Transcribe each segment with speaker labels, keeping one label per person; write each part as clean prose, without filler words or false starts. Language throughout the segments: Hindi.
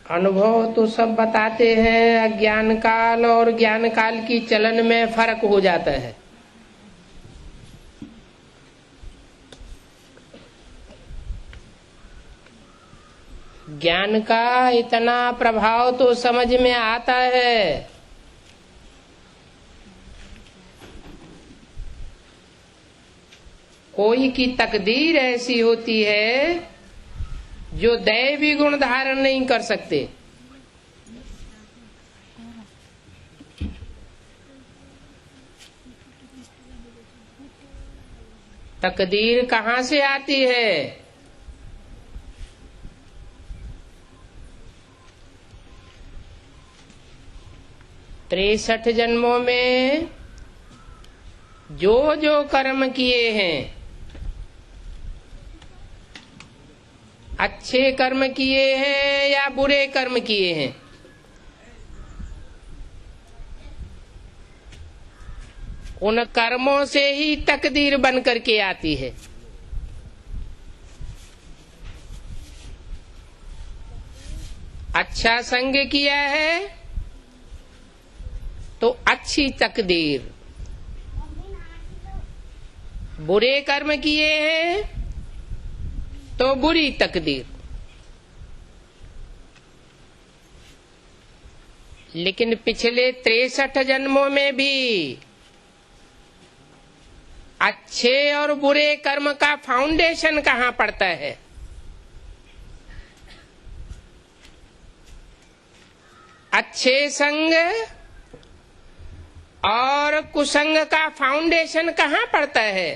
Speaker 1: अनुभव तो सब बताते हैं, अज्ञान काल और ज्ञान काल की चलन में फर्क हो जाता है। ज्ञान का इतना प्रभाव तो समझ में आता है, कोई की तकदीर ऐसी होती है जो दैवी गुण धारण नहीं कर सकते। तकदीर कहाँ से आती है? 63 जन्मों में जो जो कर्म किए हैं, अच्छे कर्म किए हैं या बुरे कर्म किए हैं, उन कर्मों से ही तकदीर बन करके आती है। अच्छा संग किया है तो अच्छी तकदीर, बुरे कर्म किए हैं तो बुरी तकदीर। लेकिन पिछले 63 जन्मों में भी अच्छे और बुरे कर्म का फाउंडेशन कहाँ पड़ता है? अच्छे संग और कुसंग का फाउंडेशन कहाँ पड़ता है?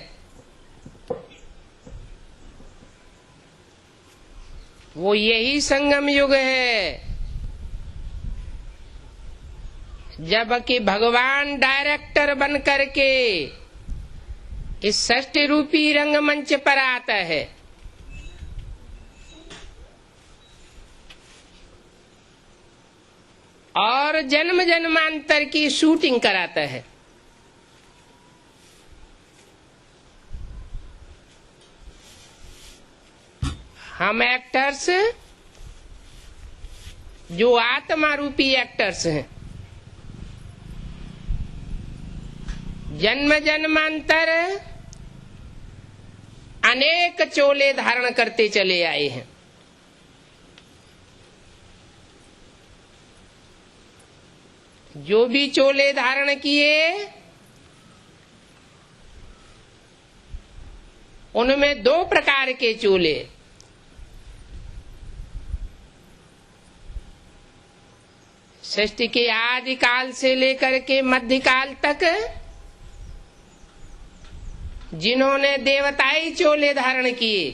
Speaker 1: वो यही संगम युग है, जबकि भगवान डायरेक्टर बन करके इस सृष्टि रूपी रंगमंच पर आता है। और जन्म जन्मांतर की शूटिंग कराता है। हम एक्टर्स जो आत्मा रूपी एक्टर्स हैं, जन्म जन्मांतर अनेक चोले धारण करते चले आए हैं। जो भी चोले धारण किए उनमें 2 प्रकार के चोले, सृष्टि के आदि काल से लेकर के मध्यकाल तक जिन्होंने देवताई चोले धारण किए,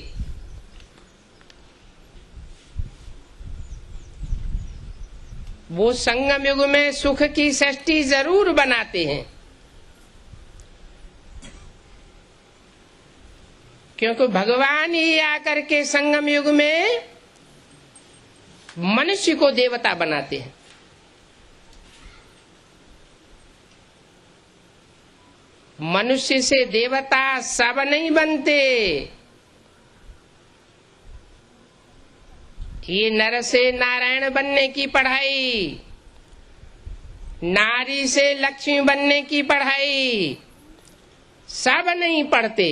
Speaker 1: वो संगम युग में सुख की सृष्टि जरूर बनाते हैं, क्योंकि भगवान ही आकर के संगम युग में मनुष्य को देवता बनाते हैं। मनुष्य से देवता सब नहीं बनते। ये नर से नारायण बनने की पढ़ाई, नारी से लक्ष्मी बनने की पढ़ाई सब नहीं पढ़ते।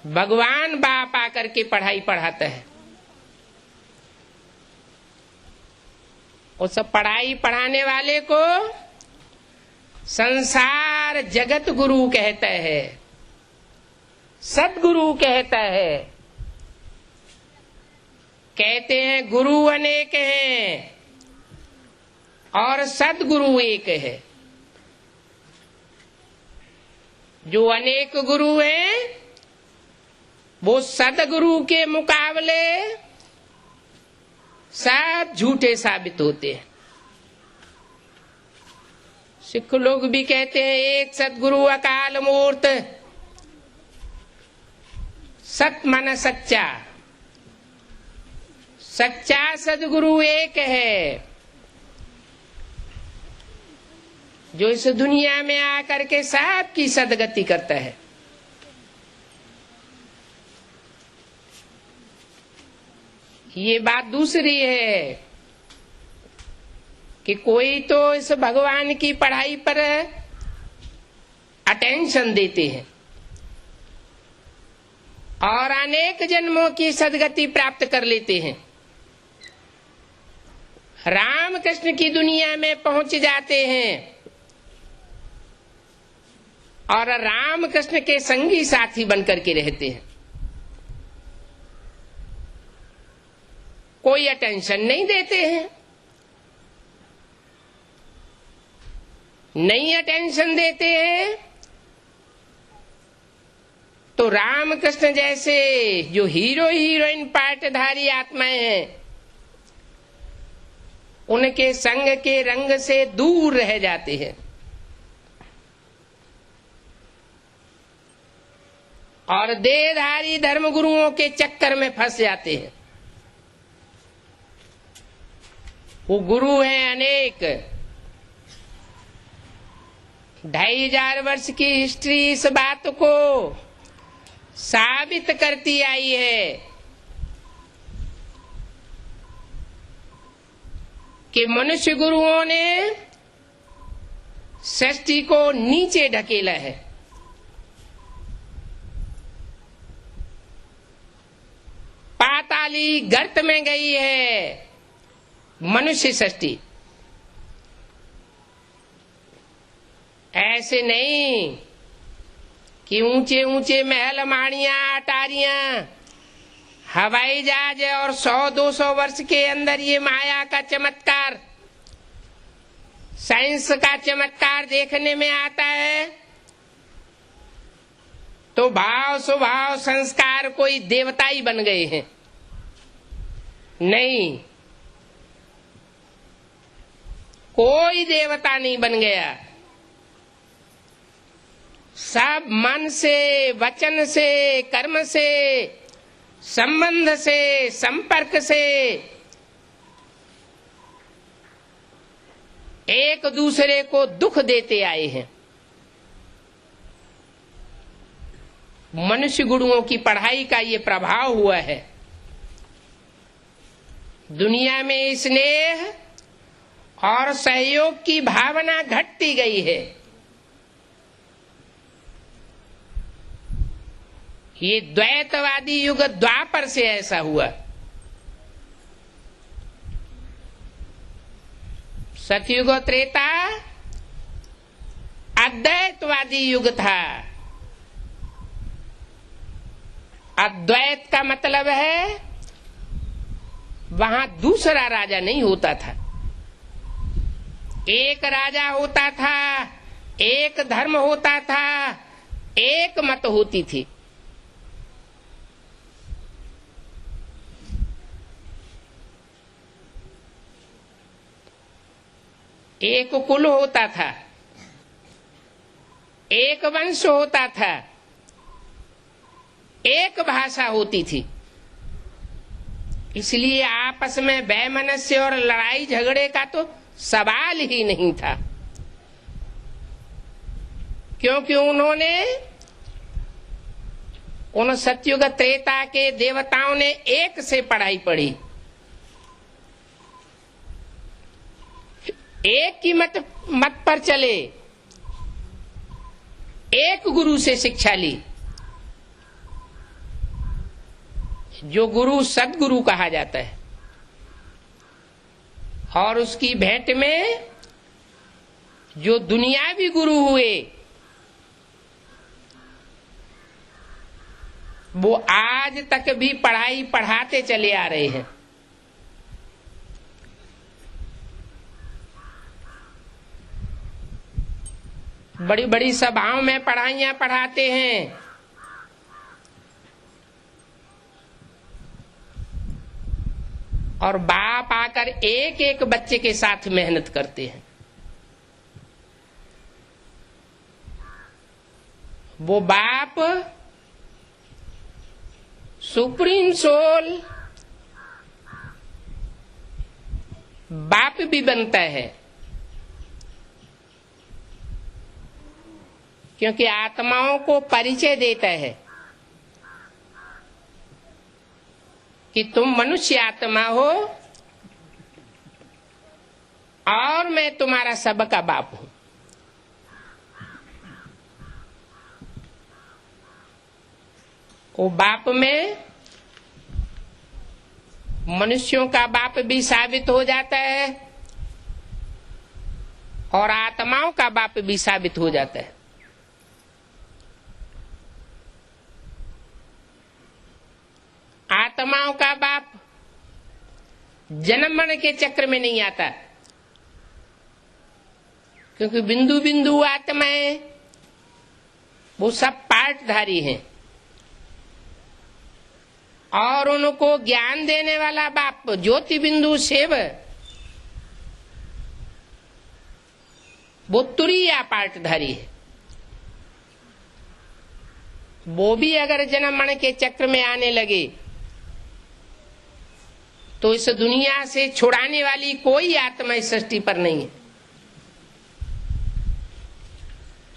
Speaker 1: भगवान बाप आकर के पढ़ाई पढ़ाता है। उस पढ़ाई पढ़ाने वाले को संसार जगत गुरु कहता है, सदगुरु कहता है। कहते हैं गुरु अनेक हैं और सदगुरु एक है। जो अनेक गुरु हैं वो सदगुरु के मुकाबले सब झूठे साबित होते हैं। सिख लोग भी कहते हैं एक सदगुरु अकाल मूर्त, सत मन सच्चा। सच्चा सदगुरु एक है, जो इस दुनिया में आकर के सबकी सदगति करता है। ये बात दूसरी है कि कोई तो इस भगवान की पढ़ाई पर अटेंशन देते हैं और अनेक जन्मों की सदगति प्राप्त कर लेते हैं, राम कृष्ण की दुनिया में पहुंच जाते हैं और राम कृष्ण के संगी साथी बनकर के रहते हैं। कोई अटेंशन नहीं देते हैं, नहीं अटेंशन देते हैं तो राम कृष्ण जैसे जो हीरो हीरोइन पार्टधारी आत्माएं हैं उनके संग के रंग से दूर रह जाते हैं और देहधारी धर्मगुरुओं के चक्कर में फंस जाते हैं। वो गुरु हैं अनेक, 2500 वर्ष की हिस्ट्री इस बात को साबित करती आई है कि मनुष्य गुरुओं ने सृष्टि को नीचे ढकेला है, पाताली गर्त में गई है मनुष्य सृष्टि। ऐसे नहीं कि ऊंचे ऊंचे महल माड़ियां अटारियां हवाई जहाज और 100-200 वर्ष के अंदर ये माया का चमत्कार, साइंस का चमत्कार देखने में आता है तो भाव स्वभाव संस्कार कोई देवता ही बन गए हैं। नहीं, कोई देवता नहीं बन गया। सब मन से, वचन से, कर्म से, संबंध से, संपर्क से एक दूसरे को दुख देते आए हैं। मनुष्य गुरुओं की पढ़ाई का ये प्रभाव हुआ है। दुनिया में स्नेह और सहयोग की भावना घटती गई है। ये द्वैतवादी युग द्वापर से ऐसा हुआ। सतयुग त्रेता अद्वैतवादी युग था। अद्वैत का मतलब है वहां दूसरा राजा नहीं होता था, एक राजा होता था, एक धर्म होता था, एक मत होती थी। एक कुल होता था, एक वंश होता था, एक भाषा होती थी। इसलिए आपस में वैमनस्य और लड़ाई झगड़े का तो सवाल ही नहीं था, क्योंकि उन्होंने उन सतयुग त्रेता के देवताओं ने एक से पढ़ाई पढ़ी, एक की मत पर चले, एक गुरु से शिक्षा ली। जो गुरु सदगुरु कहा जाता है और उसकी भेंट में जो दुनियावी गुरु हुए वो आज तक भी पढ़ाई पढ़ाते चले आ रहे हैं। बड़ी बड़ी सभाओं में पढ़ाइयां पढ़ाते हैं और बाप आकर एक एक बच्चे के साथ मेहनत करते हैं। वो बाप सुप्रीम सोल बाप भी बनता है, क्योंकि आत्माओं को परिचय देता है कि तुम मनुष्य आत्मा हो और मैं तुम्हारा सबका बाप हूं। वो बाप में मनुष्यों का बाप भी साबित हो जाता है और आत्माओं का बाप भी साबित हो जाता है। आत्माओं का बाप जन्म मरण के चक्र में नहीं आता, क्योंकि बिंदु बिंदु आत्माएं वो सब पार्टधारी हैं और उनको ज्ञान देने वाला बाप ज्योति बिंदु शिव वो तुरीय पार्टधारी है। वो भी अगर जन्म मरण के चक्र में आने लगे तो इस दुनिया से छुड़ाने वाली कोई आत्मा इस सृष्टि पर नहीं है।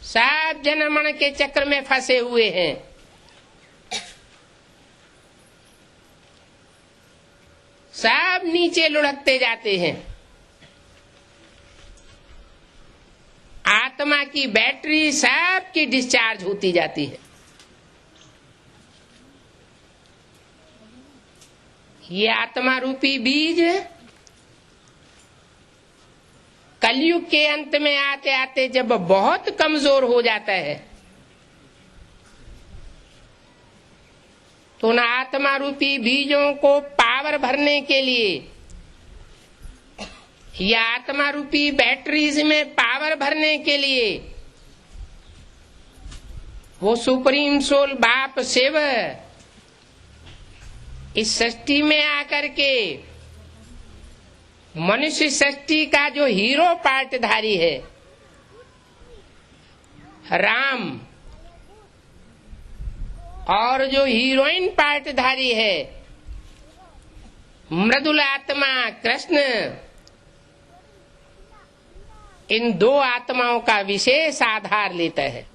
Speaker 1: सब जन्म मरण के चक्र में फंसे हुए हैं। सब नीचे लुढ़कते जाते हैं। आत्मा की बैटरी सबकी डिस्चार्ज होती जाती है। ये आत्मा रूपी बीज कलयुग के अंत में आते आते जब बहुत कमजोर हो जाता है तो उन आत्मा रूपी बीजों को पावर भरने के लिए या आत्मा रूपी बैटरीज में पावर भरने के लिए वो सुप्रीम सोल बाप शिव इस सृष्टि में आकर के मनुष्य सृष्टि का जो हीरो पार्टधारी है राम और जो हीरोइन पार्टधारी है मृदुल आत्मा कृष्ण, इन दो आत्माओं का विशेष आधार लेता है।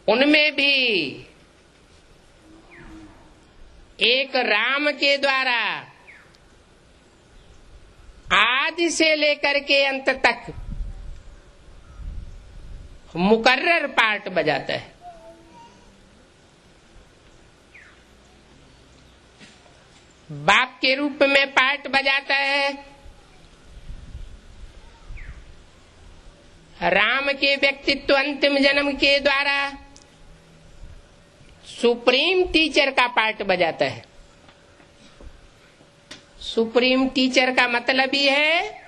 Speaker 1: उनमें भी एक राम के द्वारा आदि से लेकर के अंत तक मुकर्रर पार्ट बजाता है। बाप के रूप में पार्ट बजाता है, राम के व्यक्तित्व अंतिम जन्म के द्वारा सुप्रीम टीचर का पार्ट बजाता है। सुप्रीम टीचर का मतलब ही है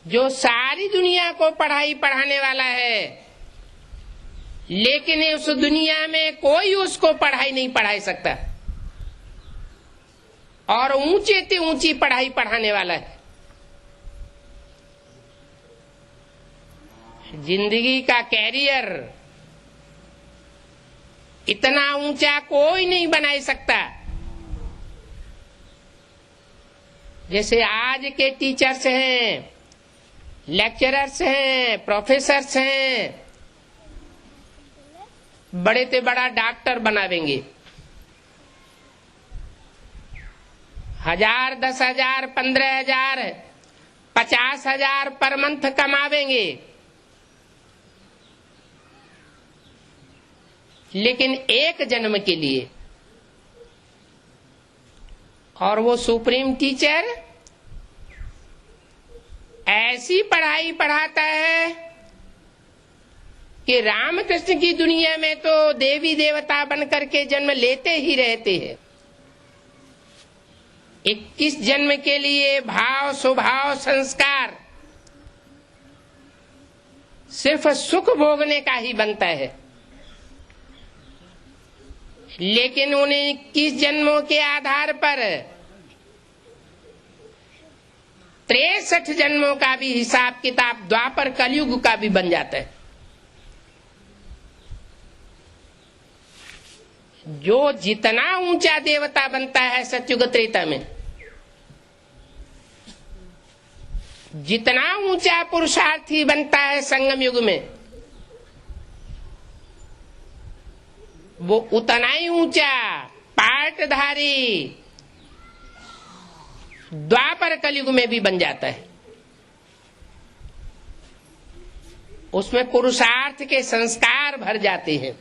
Speaker 1: जो सारी दुनिया को पढ़ाई पढ़ाने वाला है, लेकिन उस दुनिया में कोई उसको पढ़ाई नहीं पढ़ा सकता और ऊंचे से ऊंची पढ़ाई पढ़ाने वाला है। जिंदगी का कैरियर इतना ऊंचा कोई नहीं बना सकता जैसे आज के टीचर्स हैं, लेक्चरर्स हैं, प्रोफेसर्स हैं। बड़े से बड़ा डॉक्टर बनावेंगे, 1000, 10,000, 15,000, 50,000 पर मंथ कमावेंगे, लेकिन एक जन्म के लिए। और वो सुप्रीम टीचर ऐसी पढ़ाई पढ़ाता है कि रामकृष्ण की दुनिया में तो देवी देवता बनकर के जन्म लेते ही रहते हैं। 21 जन्म के लिए भाव स्वभाव संस्कार सिर्फ सुख भोगने का ही बनता है, लेकिन उन्हें 21 जन्मों के आधार पर 63 जन्मों का भी हिसाब किताब द्वापर कलयुग का भी बन जाता है। जो जितना ऊंचा देवता बनता है सतयुग त्रेता में, जितना ऊंचा पुरुषार्थी बनता है संगम युग में, वो उतना ही ऊंचा पाटधारी द्वापर कलयुग में भी बन जाता है। उसमें पुरुषार्थ के संस्कार भर जाते हैं।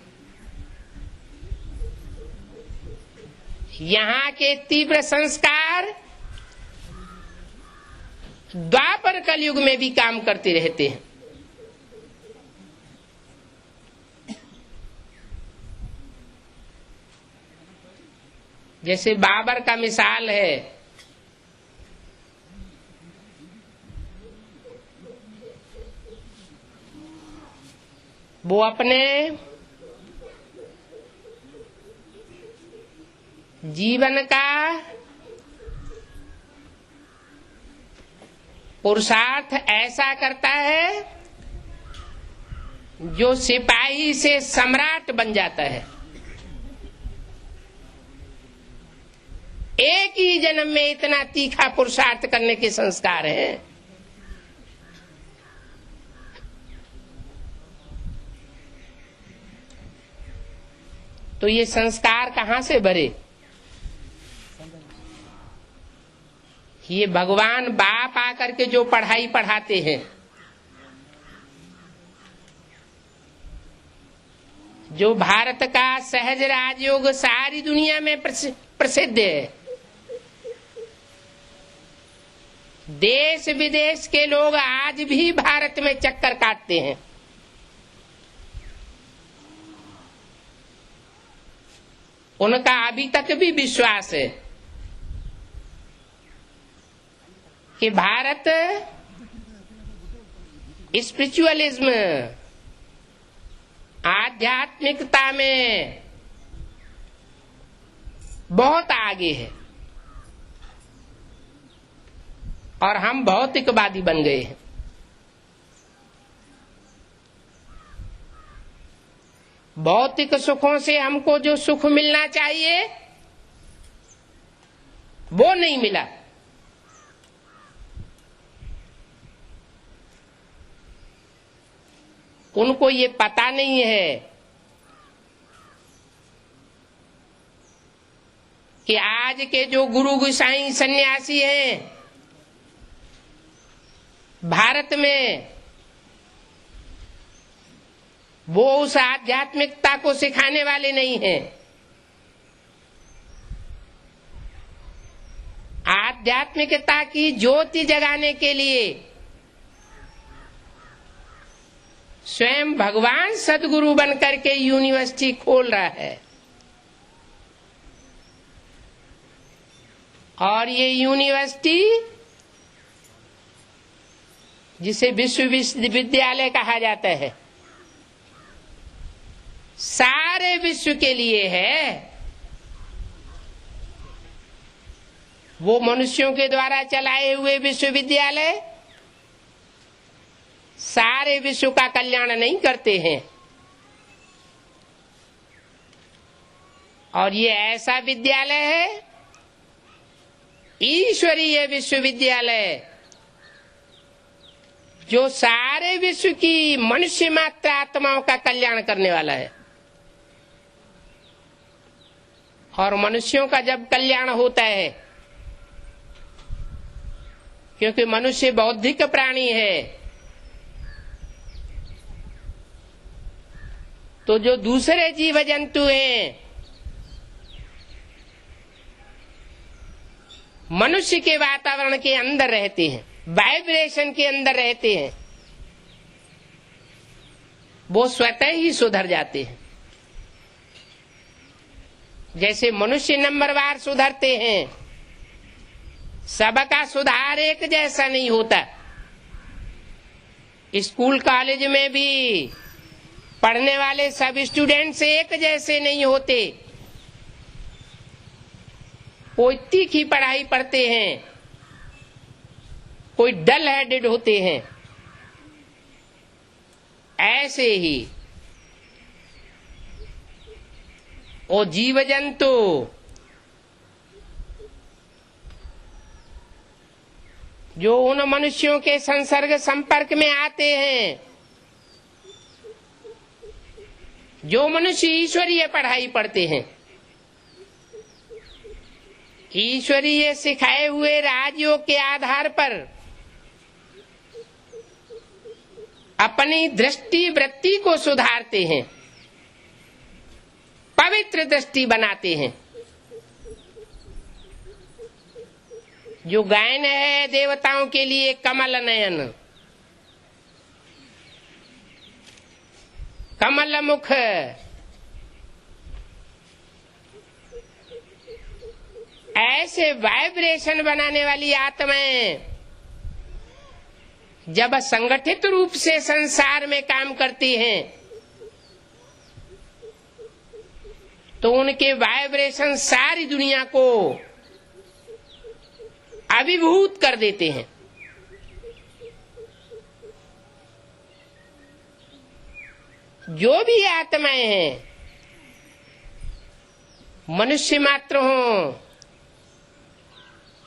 Speaker 1: यहाँ के तीव्र संस्कार द्वापर कलयुग में भी काम करते रहते हैं। जैसे बाबर का मिसाल है, वो अपने जीवन का पुरुषार्थ ऐसा करता है जो सिपाही से सम्राट बन जाता है। एक ही जन्म में इतना तीखा पुरुषार्थ करने के संस्कार हैं। तो ये संस्कार कहां से भरे? ये भगवान बाप आकर के जो पढ़ाई पढ़ाते हैं, जो भारत का सहज राजयोग सारी दुनिया में प्रसिद्ध है। देश विदेश के लोग आज भी भारत में चक्कर काटते हैं। उनका अभी तक भी विश्वास है कि भारत स्पिरिचुअलिज्म, आध्यात्मिकता में बहुत आगे है और हम भौतिकवादी बन गए हैं। भौतिक सुखों से हमको जो सुख मिलना चाहिए वो नहीं मिला। उनको ये पता नहीं है कि आज के जो गुरु गोसाई सन्यासी हैं भारत में, वो उस आध्यात्मिकता को सिखाने वाले नहीं हैं। आध्यात्मिकता की ज्योति जगाने के लिए स्वयं भगवान सदगुरु बनकर के यूनिवर्सिटी खोल रहा है। और ये यूनिवर्सिटी, जिसे विश्वविद्यालय कहा जाता है, सारे विश्व के लिए है। वो मनुष्यों के द्वारा चलाए हुए विश्वविद्यालय सारे विश्व का कल्याण नहीं करते हैं। और ये ऐसा विद्यालय है, ईश्वरीय विश्वविद्यालय, जो सारे विश्व की मनुष्य मात्र आत्माओं का कल्याण करने वाला है। और मनुष्यों का जब कल्याण होता है, क्योंकि मनुष्य बौद्धिक प्राणी है, तो जो दूसरे जीव जंतु हैं मनुष्य के वातावरण के अंदर रहते हैं, वाइब्रेशन के अंदर रहते हैं, वो स्वतः ही सुधर जाते हैं। जैसे मनुष्य नंबरवार सुधरते हैं, सबका सुधार एक जैसा नहीं होता। स्कूल कॉलेज में भी पढ़ने वाले सब स्टूडेंट्स एक जैसे नहीं होते। कोई तीखी पढ़ाई पढ़ते हैं, कोई डल हेडेड होते हैं। ऐसे ही वो जीव जंतु जो उन मनुष्यों के संसर्ग संपर्क में आते हैं, जो मनुष्य ईश्वरीय पढ़ाई पढ़ते हैं, ईश्वरीय सिखाए हुए राजयोग के आधार पर अपनी दृष्टि वृत्ति को सुधारते हैं, पवित्र दृष्टि बनाते हैं। जो गायन है देवताओं के लिए कमल नयन, कमल मुख, ऐसे वाइब्रेशन बनाने वाली आत्माएं जब संगठित रूप से संसार में काम करती हैं तो उनके वाइब्रेशन सारी दुनिया को अभिभूत कर देते हैं। जो भी आत्माएं हैं, मनुष्य मात्र हों,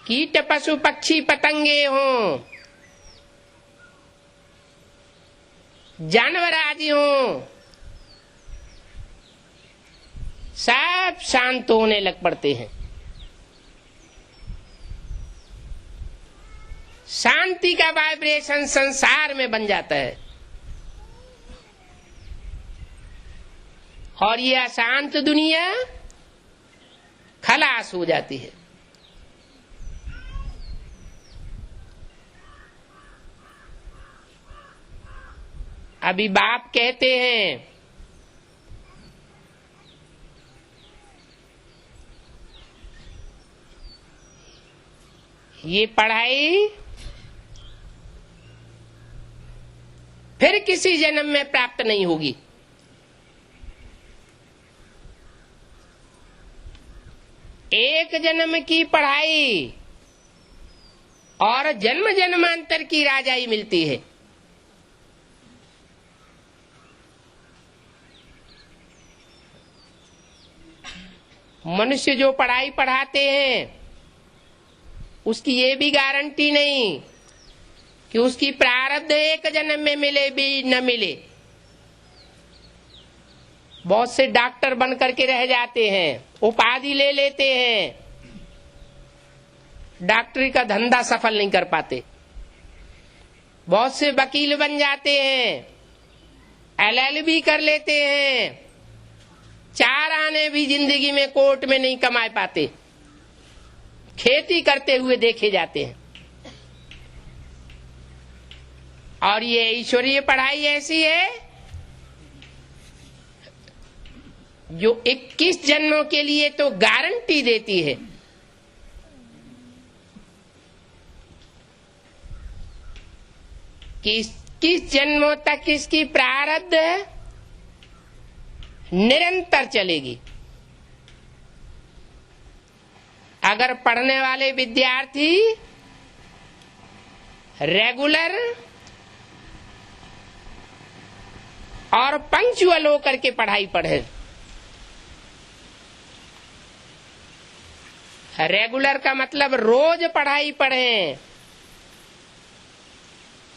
Speaker 1: कीट पशु पक्षी पतंगे हों, जानवर आदि हों, सब शांत होने लग पड़ते हैं। शांति का वाइब्रेशन संसार में बन जाता है और ये अशांत दुनिया खलास हो जाती है। अभी बाप कहते हैं ये पढ़ाई फिर किसी जन्म में प्राप्त नहीं होगी। एक जन्म की पढ़ाई और जन्म जन्मांतर की राजाई मिलती है। मनुष्य जो पढ़ाई पढ़ाते हैं उसकी ये भी गारंटी नहीं कि उसकी प्रारब्ध एक जन्म में मिले भी न मिले। बहुत से डॉक्टर बन करके रह जाते हैं, उपाधि ले लेते हैं, डॉक्टरी का धंधा सफल नहीं कर पाते। बहुत से वकील बन जाते हैं, LLB कर लेते हैं, 4 आने भी जिंदगी में कोर्ट में नहीं कमा पाते, खेती करते हुए देखे जाते हैं। और ये ईश्वरीय पढ़ाई ऐसी है जो 21 जन्मों के लिए तो गारंटी देती है कि 21 जन्मों तक इसकी प्रारब्ध निरंतर चलेगी। अगर पढ़ने वाले विद्यार्थी रेगुलर और पंक्चुअल होकर के पढ़ाई पढ़े, रेगुलर का मतलब रोज पढ़ाई पढ़ें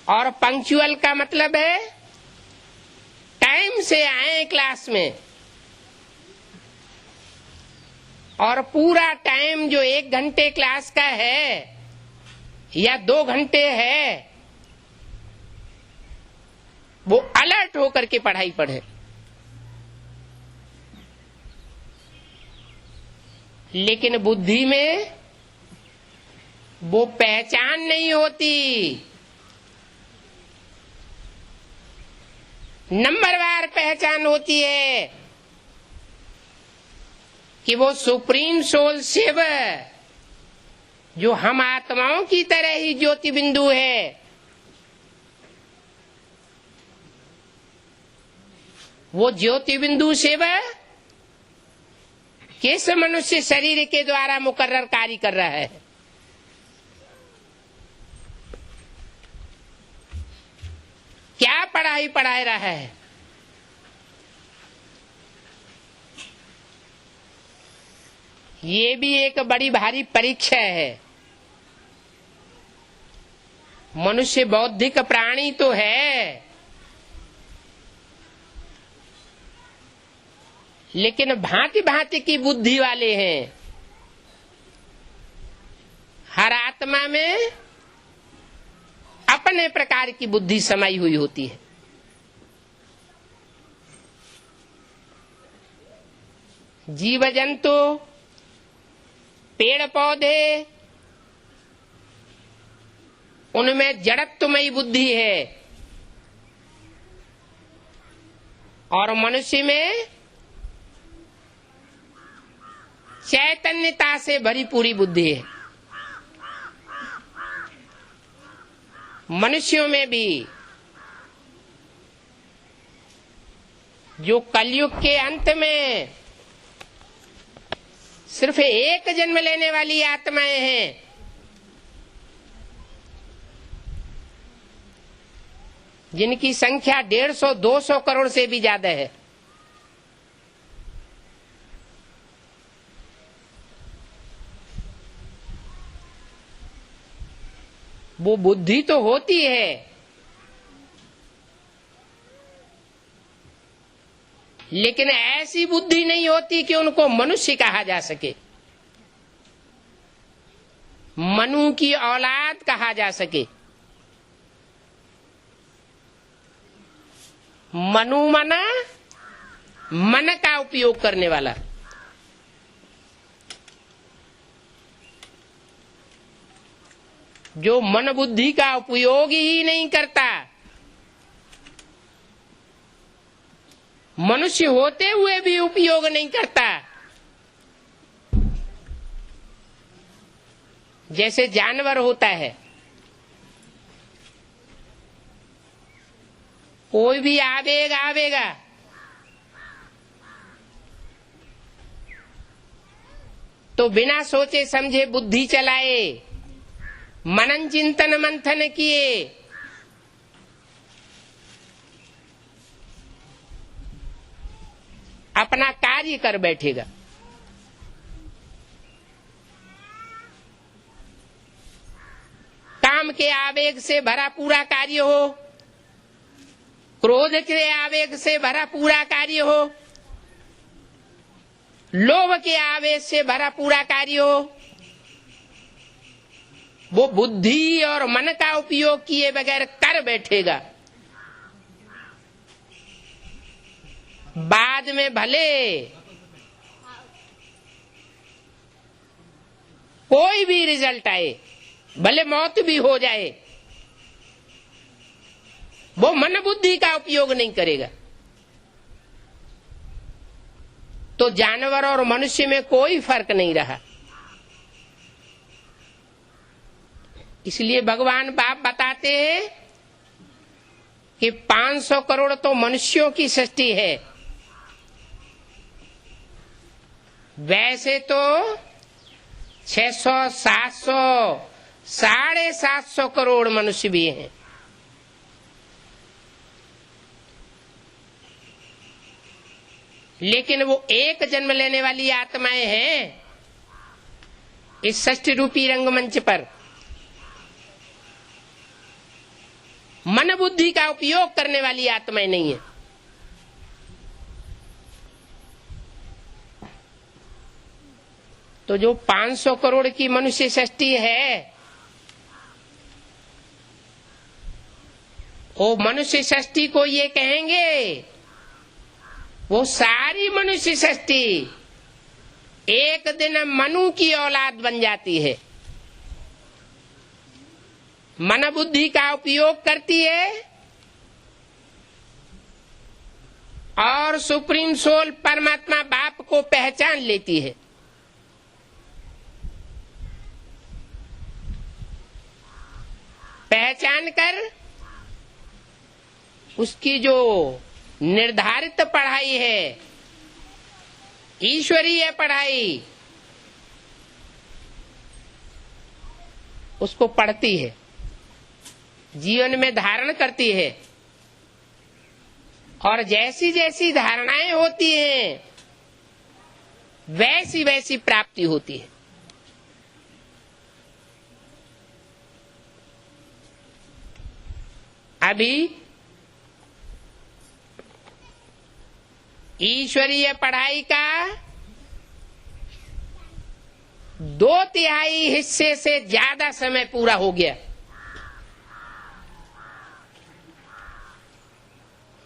Speaker 1: और पंक्चुअल का मतलब है टाइम से आए क्लास में, और पूरा टाइम जो 1 घंटे क्लास का है या 2 घंटे है वो अलर्ट होकर के पढ़ाई पढ़े। लेकिन बुद्धि में वो पहचान नहीं होती, नंबरवार पहचान होती है कि वो सुप्रीम सोल शिव जो हम आत्माओं की तरह ही ज्योति बिंदु है, वो ज्योति बिंदु शिव किस मनुष्य शरीर के द्वारा मुकर्रर कार्य कर रहा है। क्या पढ़ाई पढ़ा रहा है। ये भी एक बड़ी भारी परीक्षा है। मनुष्य बौद्धिक प्राणी तो है, लेकिन भांति भांति की बुद्धि वाले हैं। हर आत्मा में अपने प्रकार की बुद्धि समाई हुई होती है। जीव जंतु, पेड़ पौधे, उनमें जड़त्वमयी बुद्धि है और मनुष्य में चैतन्यता से भरी पूरी बुद्धि है। मनुष्यों में भी जो कलयुग के अंत में सिर्फ एक जन्म लेने वाली आत्माएं हैं, जिनकी संख्या 150-200 करोड़ से भी ज्यादा है, वो बुद्धि तो होती है, लेकिन ऐसी बुद्धि नहीं होती कि उनको मनुष्य कहा जा सके, मनु की औलाद कहा जा सके। मनु मना मन का उपयोग करने वाला। जो मन बुद्धि का उपयोग ही नहीं करता, मनुष्य होते हुए भी उपयोग नहीं करता, जैसे जानवर होता है। कोई भी आवेग आवेगा, तो बिना सोचे समझे बुद्धि चलाए, मनन चिंतन मंथन किए, अपना कार्य कर बैठेगा। काम के आवेग से भरा पूरा कार्य हो, क्रोध के आवेग से भरा पूरा कार्य हो, लोभ के आवेग से भरा पूरा कार्य हो, वो बुद्धि और मन का उपयोग किए बगैर कर बैठेगा। बाद में भले कोई भी रिजल्ट आए, भले मौत भी हो जाए, वो मन बुद्धि का उपयोग नहीं करेगा। तो जानवर और मनुष्य में कोई फर्क नहीं रहा। इसलिए भगवान बाप बताते हैं कि 500 करोड़ तो मनुष्यों की सृष्टि है, वैसे तो 600, 700, 750 करोड़ मनुष्य भी हैं। लेकिन वो एक जन्म लेने वाली आत्माएं हैं इस षष्ठ रूपी रंगमंच पर। मन बुद्धि का उपयोग करने वाली आत्माएं नहीं है। तो जो 500 करोड़ की मनुष्य सृष्टि है, वो मनुष्य सृष्टि को ये कहेंगे, वो सारी मनुष्य सृष्टि एक दिन मनु की औलाद बन जाती है। मन बुद्धि का उपयोग करती है और सुप्रीम सोल परमात्मा बाप को पहचान लेती है। पहचान कर उसकी जो निर्धारित पढ़ाई है, ईश्वरीय पढ़ाई, उसको पढ़ती है, जीवन में धारण करती है, और जैसी जैसी धारणाएं होती हैं वैसी वैसी प्राप्ति होती है। अभी ईश्वरीय पढ़ाई का 2/3 हिस्से से ज्यादा समय पूरा हो गया।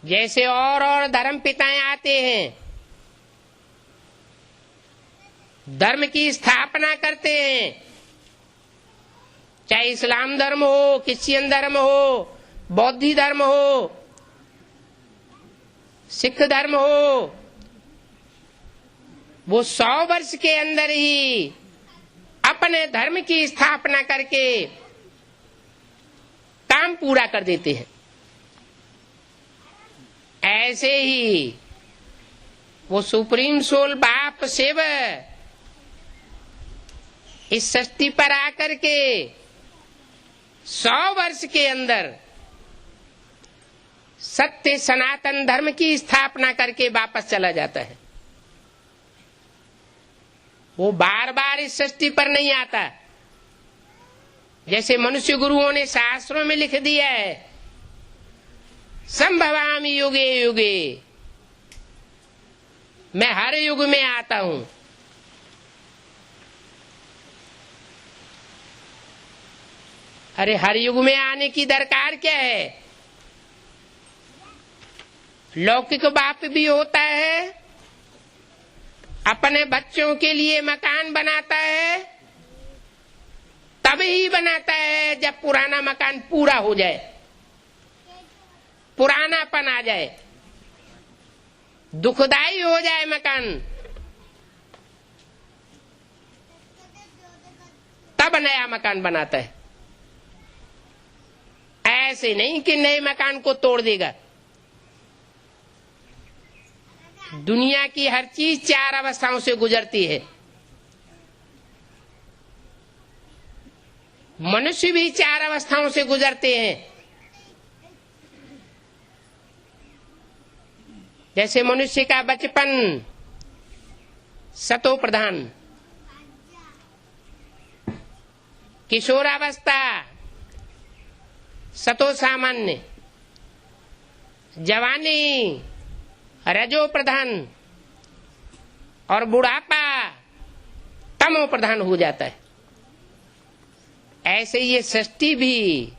Speaker 1: जैसे और धर्म पिताएं आते हैं, धर्म की स्थापना करते हैं, चाहे इस्लाम धर्म हो, क्रिश्चियन धर्म हो, बौद्ध धर्म हो, सिख धर्म हो, वो 100 वर्ष के अंदर ही अपने धर्म की स्थापना करके काम पूरा कर देते हैं। ऐसे ही वो सुप्रीम सोल बाप शिव इस सृष्टि पर आकर के 100 वर्ष के अंदर सत्य सनातन धर्म की स्थापना करके वापस चला जाता है। वो बार बार इस सृष्टि पर नहीं आता। जैसे मनुष्य गुरुओं ने शास्त्रों में लिख दिया है, संभवामि युगे युगे, मैं हर युग में आता हूं। अरे हर युग में आने की दरकार क्या है? लौकिक बाप भी होता है, अपने बच्चों के लिए मकान बनाता है, तब ही बनाता है जब पुराना मकान पूरा हो जाए, पुरानापन आ जाए, दुखदाई हो जाए मकान, तब नया मकान बनाता है। ऐसे नहीं कि नए मकान को तोड़ देगा। दुनिया की हर चीज 4 अवस्थाओं से गुजरती है। मनुष्य भी 4 अवस्थाओं से गुजरते हैं। जैसे मनुष्य का बचपन सतो प्रधान, किशोरावस्था सतो सामान्य, जवानी रजो प्रधान और बुढ़ापा तमो प्रधान हो जाता है। ऐसे ये सृष्टि भी,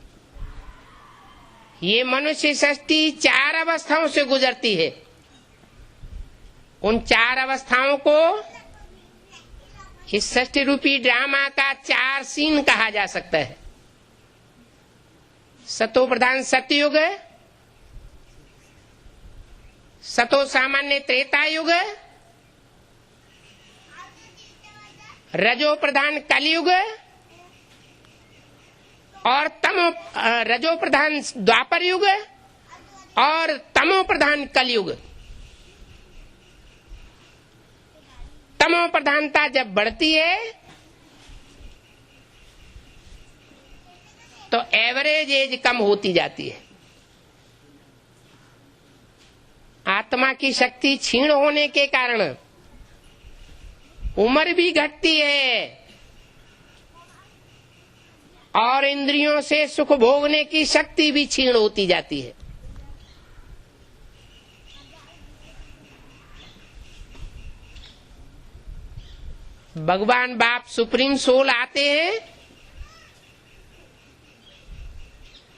Speaker 1: ये मनुष्य सृष्टि 4 अवस्थाओं से गुजरती है। उन 4 अवस्थाओं को इस सृष्टि रूपी ड्रामा का 4 सीन कहा जा सकता है। सतो प्रधान सतयुग, सतो सामान्य त्रेता युग, रजो प्रधान कलयुग और तमो रजो प्रधान द्वापर युग और तमो प्रधान कलयुग। तमो प्रधानता जब बढ़ती है तो एवरेज एज कम होती जाती है। आत्मा की शक्ति क्षीण होने के कारण उम्र भी घटती है और इंद्रियों से सुख भोगने की शक्ति भी क्षीण होती जाती है। भगवान बाप सुप्रीम सोल आते हैं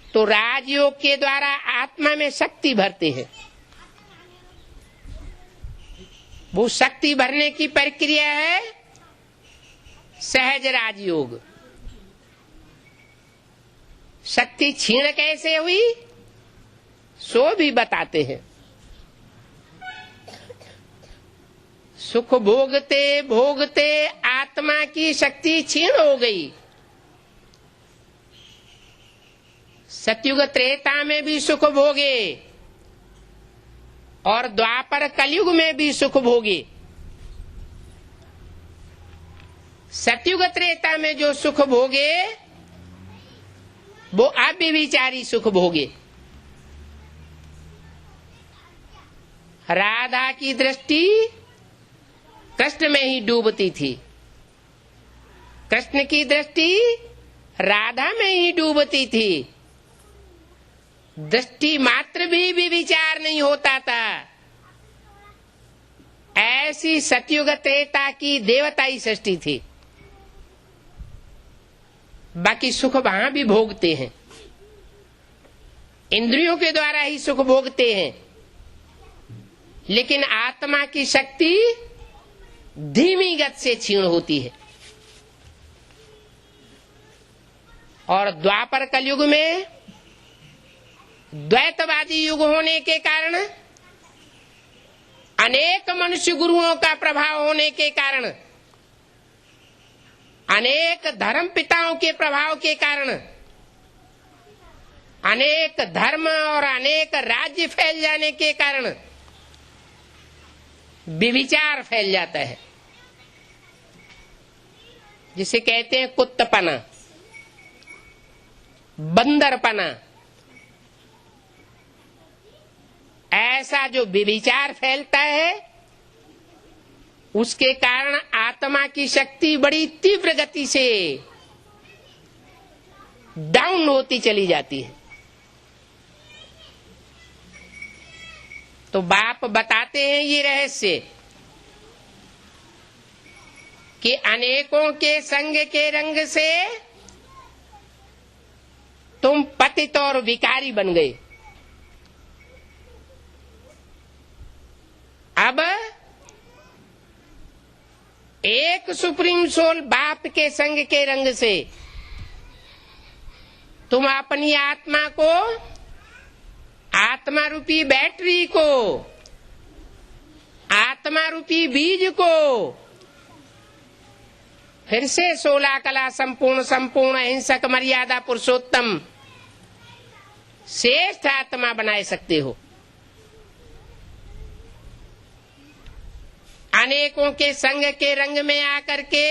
Speaker 1: तो राजयोग के द्वारा आत्मा में शक्ति भरते हैं। वो शक्ति भरने की प्रक्रिया है सहज राजयोग। शक्ति क्षीण कैसे हुई सो भी बताते हैं। सुख भोगते भोगते आत्मा की शक्ति क्षीण हो गई। सतयुग त्रेता में भी सुख भोगे और द्वापर कलयुग में भी सुख भोगे। सतयुग त्रेता में जो सुख भोगे वो अव्यभिचारी सुख भोगे। राधा की दृष्टि कृष्ण में ही डूबती थी, कृष्ण की दृष्टि राधा में ही डूबती थी। दृष्टि मात्र भी विचार नहीं होता था। ऐसी सतयुग त्रेता की देवताई सृष्टि थी। बाकी सुख वहां भी भोगते हैं, इंद्रियों के द्वारा ही सुख भोगते हैं, लेकिन आत्मा की शक्ति धीमी गति से क्षीण होती है। और द्वापर कलयुग में द्वैतवादी युग होने के कारण, अनेक मनुष्य गुरुओं का प्रभाव होने के कारण, अनेक धर्म पिताओं के प्रभाव के कारण अनेक धर्म और अनेक राज्य फैल जाने के कारण व्यभिचार फैल जाता है, जिसे कहते हैं कुत्तपना, बंदरपना। ऐसा जो व्यभिचार फैलता है, उसके कारण आत्मा की शक्ति बड़ी तीव्र गति से डाउन होती चली जाती है। तो बाप बताते हैं ये रहस्य कि अनेकों के संग के रंग से तुम पतित और विकारी बन गए। अब एक सुप्रीम सोल बाप के संग के रंग से तुम अपनी आत्मा को, आत्मा रूपी बैटरी को, आत्मा रूपी बीज को फिर से 16 कला संपूर्ण, संपूर्ण अहिंसक, मर्यादा पुरुषोत्तम, श्रेष्ठ आत्मा बनाए सकते हो। अनेकों के संग के रंग में आकर के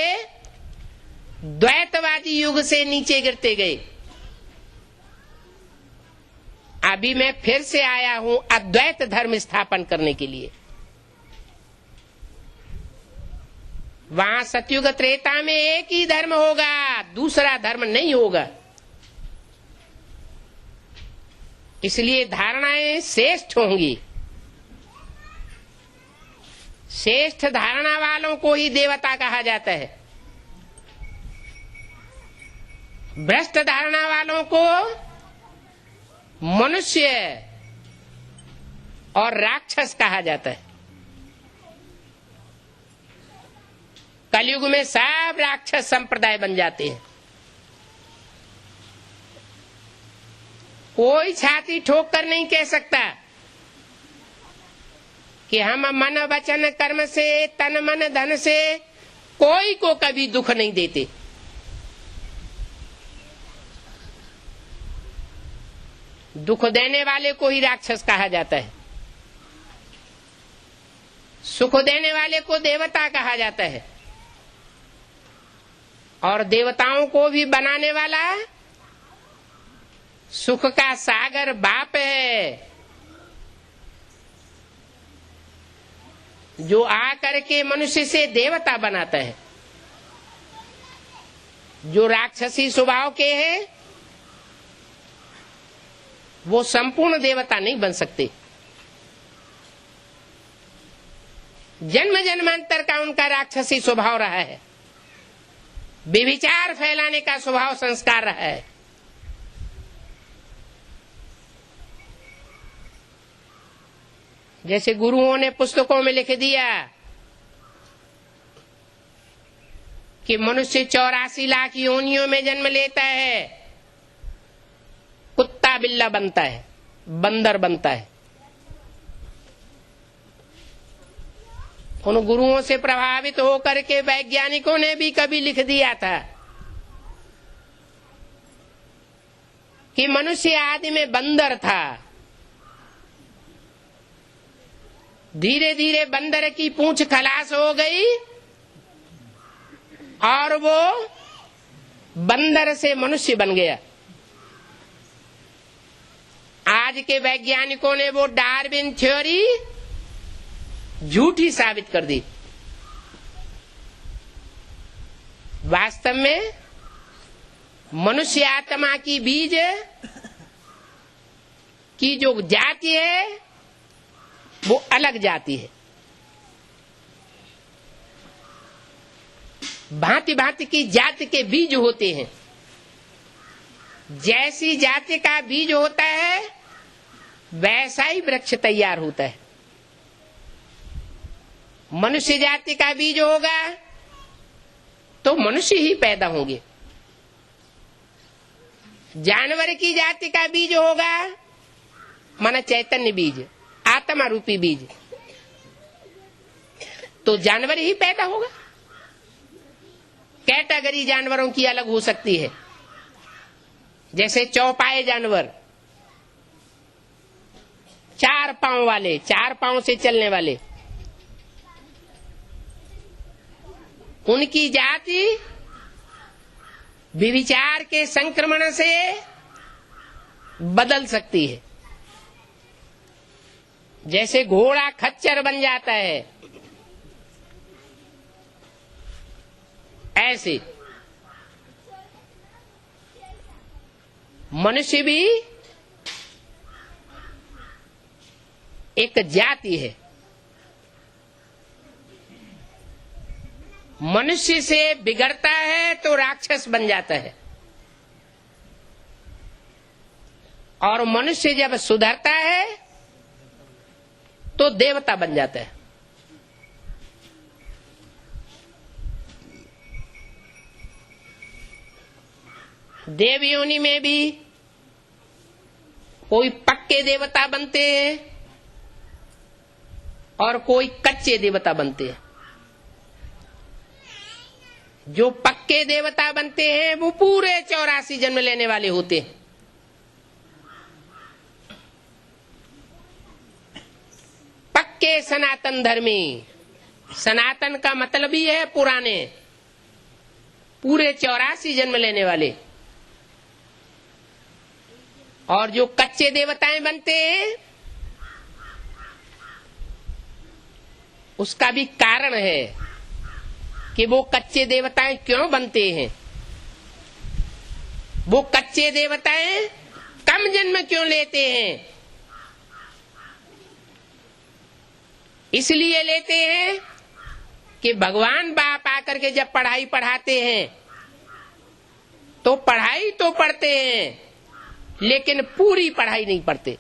Speaker 1: द्वैतवादी युग से नीचे गिरते गए। अभी मैं फिर से आया हूं अद्वैत धर्म स्थापन करने के लिए। वहां सतयुग त्रेता में एक ही धर्म होगा, दूसरा धर्म नहीं होगा। इसलिए धारणाएं श्रेष्ठ होंगी। श्रेष्ठ धारणा वालों को ही देवता कहा जाता है, भ्रष्ट धारणा वालों को मनुष्य और राक्षस कहा जाता है। कलयुग में सब राक्षस संप्रदाय बन जाते हैं। कोई छाती ठोक कर नहीं कह सकता कि हम मन वचन कर्म से, तन मन धन से कोई को कभी दुख नहीं देते। दुख देने वाले को ही राक्षस कहा जाता है, सुख देने वाले को देवता कहा जाता है, और देवताओं को भी बनाने वाला सुख का सागर बाप है, जो आकर के मनुष्य से देवता बनाता है। जो राक्षसी स्वभाव के हैं वो संपूर्ण देवता नहीं बन सकते। जन्म जन्मांतर का उनका राक्षसी स्वभाव रहा है, व्यभिचार फैलाने का स्वभाव संस्कार रहा है। जैसे गुरुओं ने पुस्तकों में लिख दिया कि मनुष्य 84 लाख योनियों में जन्म लेता है, कुत्ता बिल्ला बनता है, बंदर बनता है। उन गुरुओं से प्रभावित होकर के वैज्ञानिकों ने भी कभी लिख दिया था कि मनुष्य आदि में बंदर था, धीरे धीरे बंदर की पूंछ खलास हो गई और वो बंदर से मनुष्य बन गया। आज के वैज्ञानिकों ने वो डार्विन थ्योरी झूठी साबित कर दी। वास्तव में मनुष्य आत्मा की बीज की जो जाति है वो अलग जाति है। भांति भांति की जाति के बीज होते हैं। जैसी जाति का बीज होता है वैसा ही वृक्ष तैयार होता है। मनुष्य जाति का बीज होगा तो मनुष्य ही पैदा होंगे। जानवर की जाति का बीज होगा माना चैतन्य बीज, आत्मा रूपी बीज, तो जानवर ही पैदा होगा। कैटेगरी जानवरों की अलग हो सकती है, जैसे चौपाए जानवर, 4 पांव वाले, 4 पांव से चलने वाले, उनकी जाति विविचार के संक्रमण से बदल सकती है। जैसे घोड़ा खच्चर बन जाता है, ऐसे मनुष्य भी एक जाति है। मनुष्य से बिगड़ता है तो राक्षस बन जाता है, और मनुष्य जब सुधरता है तो देवता बन जाता है। देव योनि में भी कोई पक्के देवता बनते हैं और कोई कच्चे देवता बनते हैं। जो पक्के देवता बनते हैं वो पूरे 84 जन्म लेने वाले होते हैं। पक्के सनातन धर्मी, सनातन का मतलब ही है पुराने, पूरे 84 जन्म लेने वाले। और जो कच्चे देवताएं बनते हैं उसका भी कारण है कि वो कच्चे देवताएं क्यों बनते हैं। वो कच्चे देवताएं कम जन्म क्यों लेते हैं? इसलिए लेते हैं कि भगवान बाप आकर के जब पढ़ाई पढ़ाते हैं तो पढ़ाई तो पढ़ते हैं लेकिन पूरी पढ़ाई नहीं पढ़ते।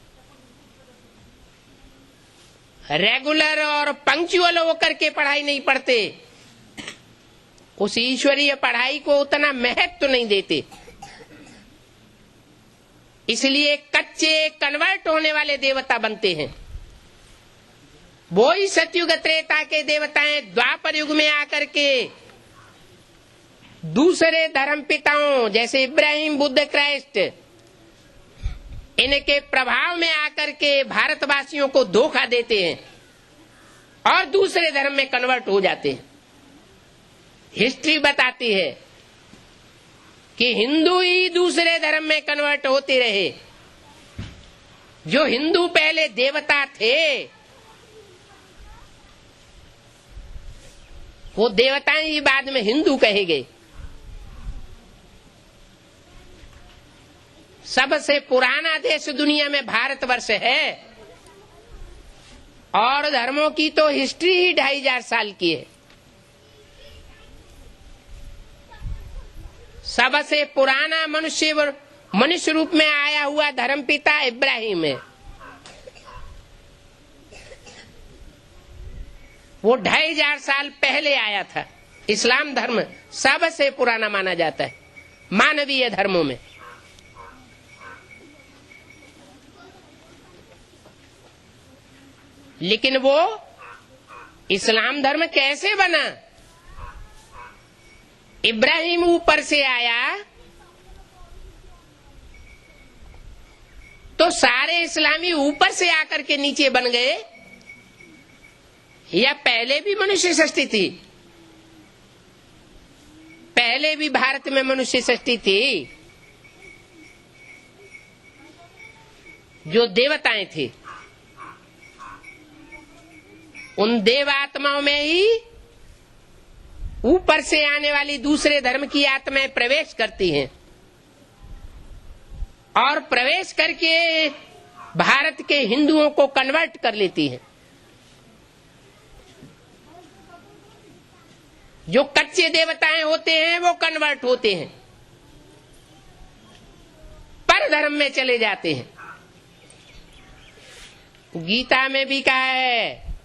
Speaker 1: रेगुलर और पंक्चुअल होकर के पढ़ाई नहीं पढ़ते, उस ईश्वरीय पढ़ाई को उतना महत्व नहीं देते। इसलिए कच्चे कन्वर्ट होने वाले देवता बनते हैं। वो ही सतयुग त्रेता के देवताएं द्वापर युग में आकर के दूसरे धर्म पिताओं जैसे इब्राहिम, बुद्ध, क्राइस्ट, इनके प्रभाव में आकर के भारतवासियों को धोखा देते हैं और दूसरे धर्म में कन्वर्ट हो जाते हैं। हिस्ट्री बताती है कि हिंदू ही दूसरे धर्म में कन्वर्ट होते रहे। जो हिंदू पहले देवता थे वो देवताएं ही बाद में हिंदू कहे गए। सबसे पुराना देश दुनिया में भारतवर्ष है और धर्मों की तो हिस्ट्री ही 2500 साल की है। सबसे पुराना मनुष्य रूप में आया हुआ धर्मपिता इब्राहिम है। वो 2500 साल पहले आया था। इस्लाम धर्म सबसे पुराना माना जाता है मानवीय धर्मों में। लेकिन वो इस्लाम धर्म कैसे बना? इब्राहिम ऊपर से आया तो सारे इस्लामी ऊपर से आकर के नीचे बन गए, या पहले भी मनुष्य सृष्टि थी? पहले भी भारत में मनुष्य सृष्टि थी। जो देवताएं थे उन देवात्माओं में ही ऊपर से आने वाली दूसरे धर्म की आत्माएं प्रवेश करती हैं और प्रवेश करके भारत के हिंदुओं को कन्वर्ट कर लेती हैं। जो कच्चे देवताएं होते हैं वो कन्वर्ट होते हैं, पर धर्म में चले जाते हैं। गीता में भी कहा है,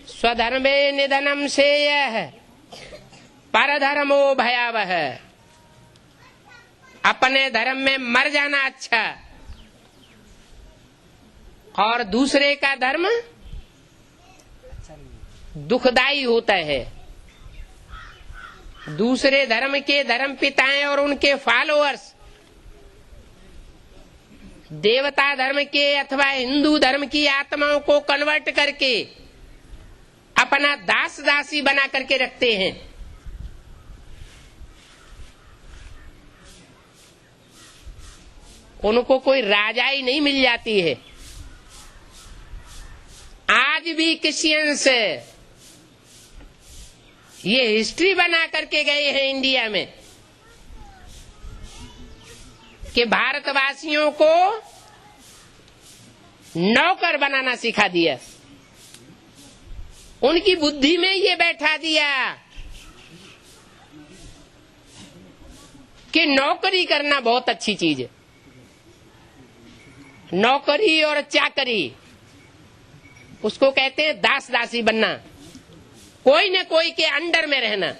Speaker 1: स्वधर्मे निधनम श्रेयः परधर्मो भयावह। अपने धर्म में मर जाना अच्छा, और दूसरे का धर्म दुखदाई होता है। दूसरे धर्म के धर्म पिताएं और उनके फॉलोअर्स देवता धर्म के अथवा हिंदू धर्म की आत्माओं को कन्वर्ट करके अपना दास दासी बना करके रखते हैं। उनको कोई राजाई नहीं मिल जाती है। आज भी क्रिश्चियंस ये हिस्ट्री बना करके गए हैं इंडिया में कि भारतवासियों को नौकर बनाना सिखा दिया। उनकी बुद्धि में ये बैठा दिया कि नौकरी करना बहुत अच्छी चीज है। नौकरी और चाकरी उसको कहते हैं दास दासी बनना, कोई न कोई के अंडर में रहना।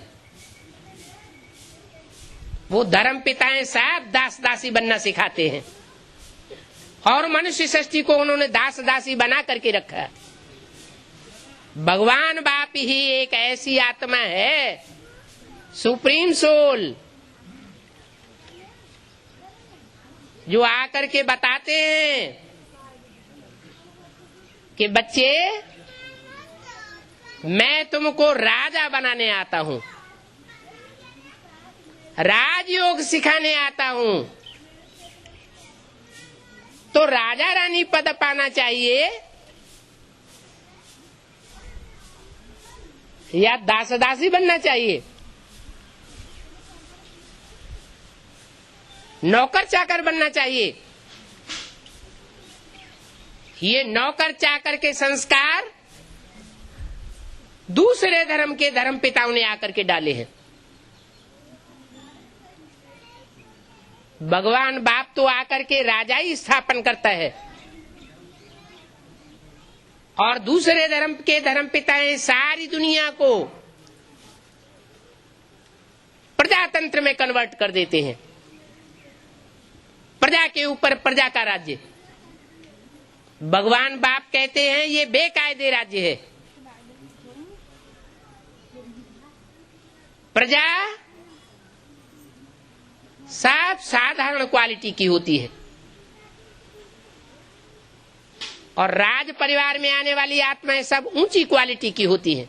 Speaker 1: वो धर्म पिताएं साहब दास दासी बनना सिखाते हैं और मनुष्य सृष्टि को उन्होंने दास दासी बना करके रखा है। भगवान बाप ही एक ऐसी आत्मा है, सुप्रीम सोल, जो आकर के बताते हैं कि बच्चे मैं तुमको राजा बनाने आता हूं, राजयोग सिखाने आता हूं। तो राजा रानी पद पाना चाहिए या दास दासी बनना चाहिए? नौकर चाकर बनना चाहिए। ये नौकर चाकर के संस्कार दूसरे धर्म के धर्म पिताओं ने आकर के डाले हैं। भगवान बाप तो आकर के राजाई स्थापन करता है और दूसरे धर्म के धर्म पिताएं सारी दुनिया को प्रजातंत्र में कन्वर्ट कर देते हैं। प्रजा के ऊपर प्रजा का राज्य। भगवान बाप कहते हैं ये बेकायदे राज्य है। प्रजा सब साधारण क्वालिटी की होती है और राज परिवार में आने वाली आत्माएं सब ऊंची क्वालिटी की होती हैं।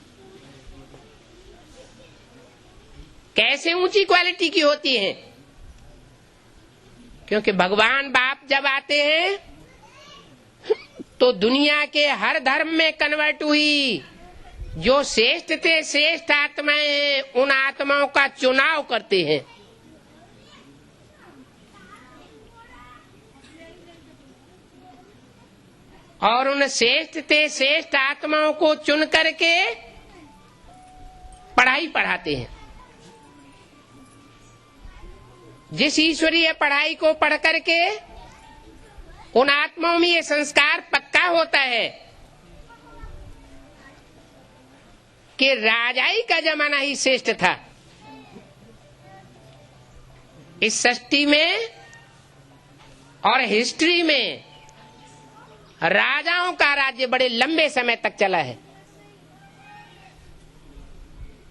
Speaker 1: कैसे ऊंची क्वालिटी की होती हैं? क्योंकि भगवान बाप जब आते हैं तो दुनिया के हर धर्म में कन्वर्ट हुई जो श्रेष्ठ से श्रेष्ठ आत्माएं हैं, उन आत्माओं का चुनाव करते हैं। और उन श्रेष्ठ से श्रेष्ठ आत्माओं को चुन करके पढ़ाई पढ़ाते हैं। जिस ईश्वरीय पढ़ाई को पढ़ करके उन आत्माओं में ये संस्कार पक्का होता है कि राजाई का जमाना ही श्रेष्ठ था। इस सृष्टि में और हिस्ट्री में राजाओं का राज्य बड़े लंबे समय तक चला है।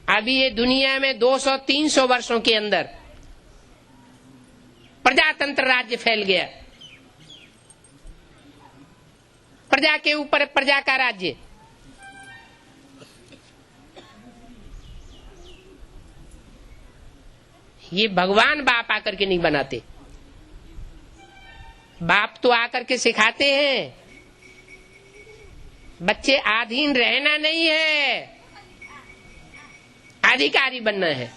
Speaker 1: अभी ये दुनिया में 200-300 वर्षों के अंदर प्रजातंत्र राज्य फैल गया। प्रजा के ऊपर प्रजा का राज्य। ये भगवान बाप आकर के नहीं बनाते। बाप तो आकर के सिखाते हैं बच्चे अधीन रहना नहीं है, अधिकारी बनना है,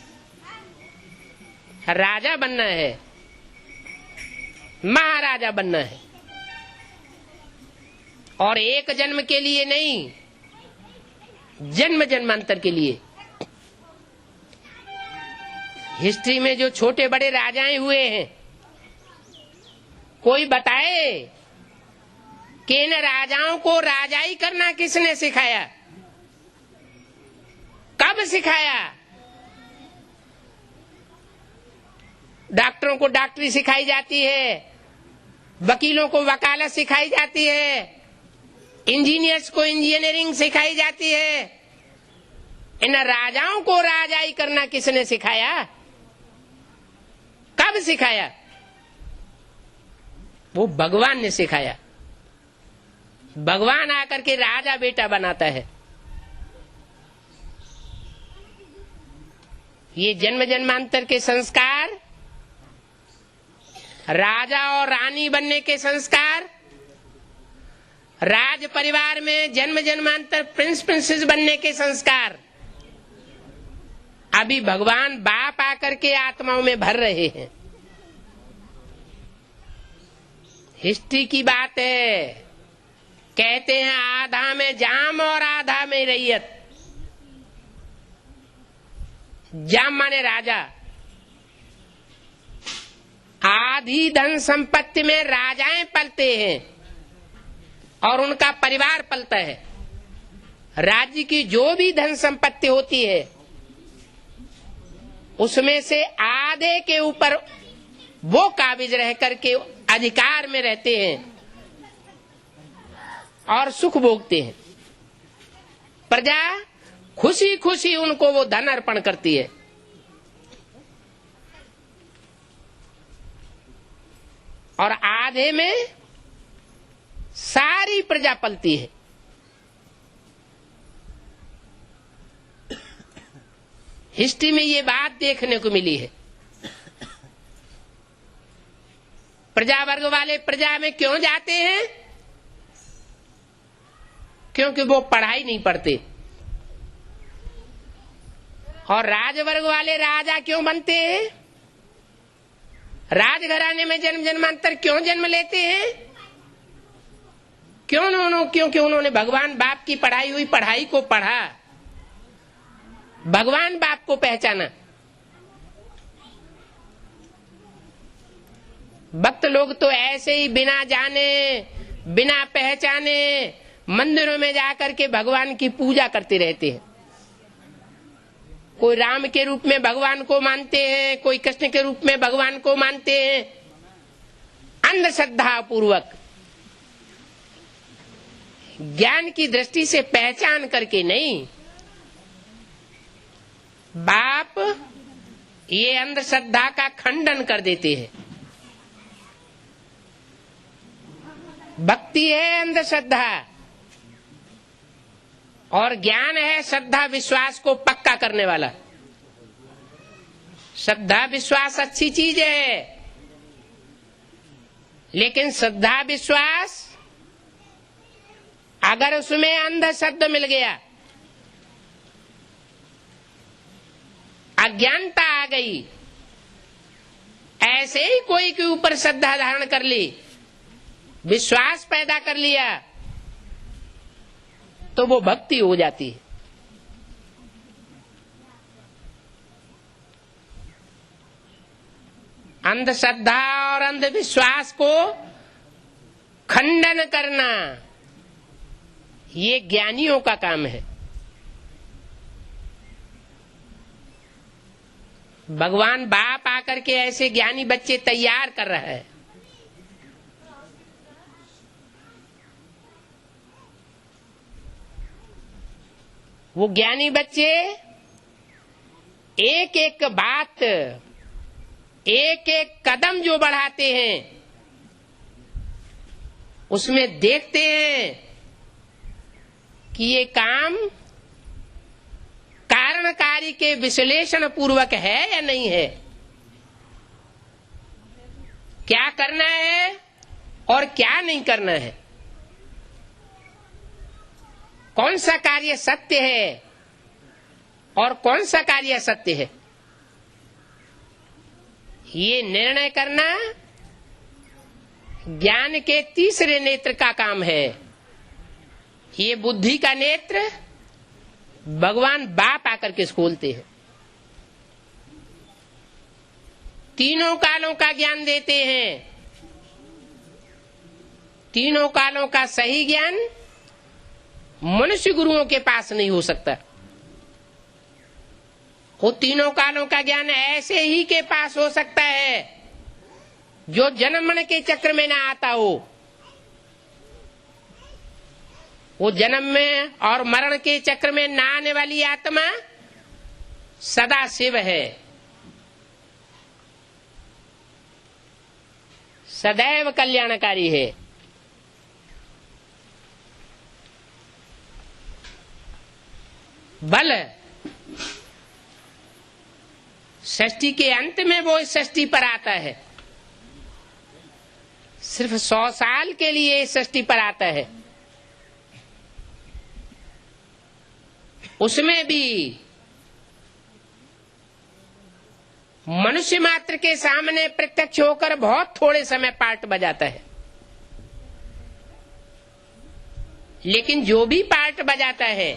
Speaker 1: राजा बनना है, महाराजा बनना है। और एक जन्म के लिए नहीं, जन्म जन्मांतर के लिए। हिस्ट्री में जो छोटे बड़े राजाएं हुए हैं, कोई बताए कि इन राजाओं को राजाई करना किसने सिखाया, कब सिखाया? डॉक्टरों को डॉक्टरी सिखाई जाती है, वकीलों को वकालत सिखाई जाती है, इंजीनियर्स को इंजीनियरिंग सिखाई जाती है। इन राजाओं को राजाई करना किसने सिखाया, कब सिखाया? वो भगवान ने सिखाया। भगवान आकर के राजा बेटा बनाता है। ये जन्म जन्मांतर के संस्कार, राजा और रानी बनने के संस्कार, राज परिवार में जन्म जन्मांतर प्रिंस प्रिंसेस बनने के संस्कार अभी भगवान बाप आकर के आत्माओं में भर रहे हैं। हिस्ट्री की बात है। कहते हैं आधा में जाम और आधा में रैयत। जाम माने राजा। आधी धन संपत्ति में राजाएं पलते हैं और उनका परिवार पलता है। राज्य की जो भी धन संपत्ति होती है उसमें से आधे के ऊपर वो काबिज रह करके अधिकार में रहते हैं और सुख भोगते हैं। प्रजा खुशी खुशी उनको वो धन अर्पण करती है। और आधे में सारी प्रजा पलती है। हिस्ट्री में ये बात देखने को मिली है। प्रजा वर्ग वाले प्रजा में क्यों जाते हैं? क्योंकि वो पढ़ाई नहीं पढ़ते। और राजवर्ग वाले राजा क्यों बनते हैं? राजघराने में जन्म जन्मांतर क्यों जन्म लेते हैं? क्योंकि उन्होंने भगवान बाप की पढ़ाई हुई पढ़ाई को पढ़ा, भगवान बाप को पहचाना। भक्त लोग तो ऐसे ही बिना जाने बिना पहचाने मंदिरों में जाकर के भगवान की पूजा करते रहते हैं। कोई राम के रूप में भगवान को मानते हैं, कोई कृष्ण के रूप में भगवान को मानते हैं, अंधश्रद्धा पूर्वक, ज्ञान की दृष्टि से पहचान करके नहीं। बाप ये अंधश्रद्धा का खंडन कर देते हैं। भक्ति है अंधश्रद्धा और ज्ञान है श्रद्धा विश्वास को पक्का करने वाला। श्रद्धा विश्वास अच्छी चीज है, लेकिन श्रद्धा विश्वास अगर उसमें अंध शब्द मिल गया, अज्ञानता आ गई, ऐसे ही कोई के ऊपर श्रद्धा धारण कर ली, विश्वास पैदा कर लिया, तो वो भक्ति हो जाती है। अंधश्रद्धा और अंधविश्वास को खंडन करना ये ज्ञानियों का काम है। भगवान बाप आकर के ऐसे ज्ञानी बच्चे तैयार कर रहा है। वो ज्ञानी बच्चे एक एक बात, एक एक कदम जो बढ़ाते हैं उसमें देखते हैं कि ये काम कारणकारी के विश्लेषण पूर्वक है या नहीं है, क्या करना है और क्या नहीं करना है, कौन सा कार्य सत्य है और कौन सा कार्य असत्य है, ये निर्णय करना ज्ञान के तीसरे नेत्र का काम है। ये बुद्धि का नेत्र भगवान बाप आकर के खोलते हैं। तीनों कालों का ज्ञान देते हैं। तीनों कालों का सही ज्ञान मनुष्य गुरुओं के पास नहीं हो सकता। वो तीनों कालों का ज्ञान ऐसे ही के पास हो सकता है जो जन्म मरण के चक्र में ना आता हो। वो जन्म में और मरण के चक्र में ना आने वाली आत्मा सदा शिव है, सदैव कल्याणकारी है। बल षष्ठी के अंत में वो इस षष्ठी पर आता है, सिर्फ 100 साल के लिए इस षष्ठी पर आता है। उसमें भी मनुष्य मात्र के सामने प्रत्यक्ष होकर बहुत थोड़े समय पार्ट बजाता है, लेकिन जो भी पार्ट बजाता है,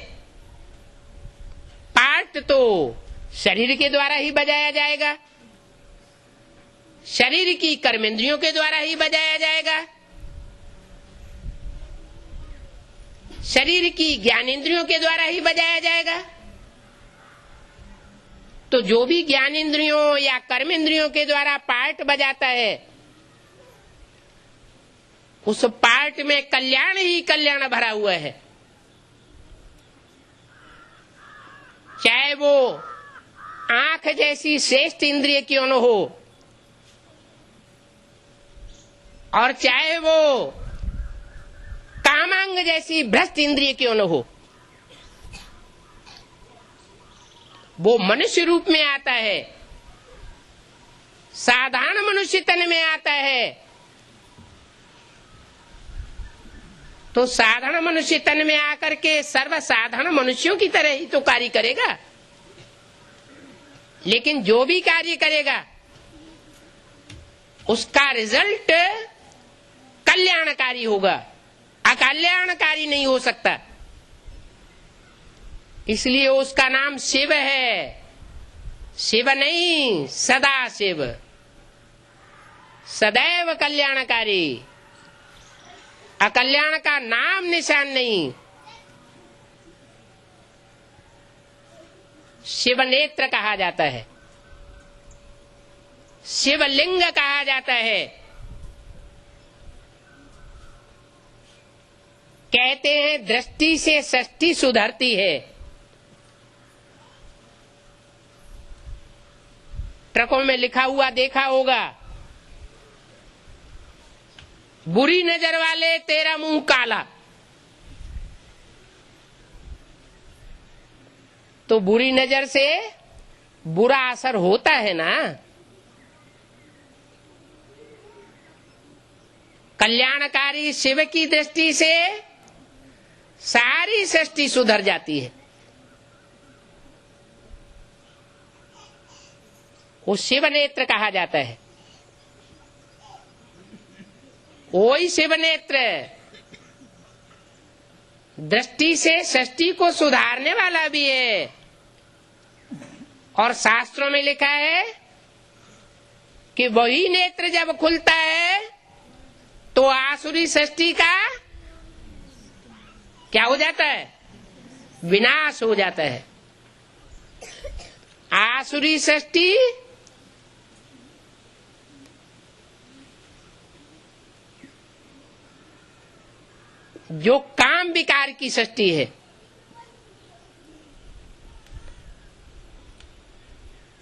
Speaker 1: पार्ट तो शरीर के द्वारा ही बजाया जाएगा, शरीर की कर्मेंद्रियों के द्वारा ही बजाया जाएगा, शरीर की ज्ञानेंद्रियों के द्वारा ही बजाया जाएगा। तो जो भी ज्ञानेंद्रियों या कर्मेंद्रियों के द्वारा पार्ट बजाता है, उस पार्ट में कल्याण ही कल्याण भरा हुआ है। चाहे वो आंख जैसी श्रेष्ठ इंद्रिय क्यों न हो, और चाहे वो कामांग जैसी भ्रष्ट इंद्रिय क्यों न हो, वो मनुष्य रूप में आता है, साधारण मनुष्य तन में आता है। तो साधारण मनुष्य तन में आकर के सर्वसाधारण मनुष्यों की तरह ही तो कार्य करेगा, लेकिन जो भी कार्य करेगा उसका रिजल्ट कल्याणकारी होगा, अकल्याणकारी नहीं हो सकता। इसलिए उसका नाम शिव है, शिव नहीं सदा शिव, सदैव कल्याणकारी। अकल्याण का नाम निशान नहीं। शिव नेत्र कहा जाता है, शिवलिंग कहा जाता है। कहते हैं दृष्टि से सृष्टि सुधरती है। ट्रकों में लिखा हुआ देखा होगा, बुरी नजर वाले तेरा मुंह काला। तो बुरी नजर से बुरा असर होता है ना। कल्याणकारी शिव की दृष्टि से सारी सृष्टि सुधर जाती है। वो शिव नेत्र कहा जाता है। वही शिव नेत्र दृष्टि से सृष्टि को सुधारने वाला भी है। और शास्त्रों में लिखा है कि वही नेत्र जब खुलता है तो आसुरी सृष्टि का क्या हो जाता है? विनाश हो जाता है। आसुरी सृष्टि जो काम विकार की सृष्टि है,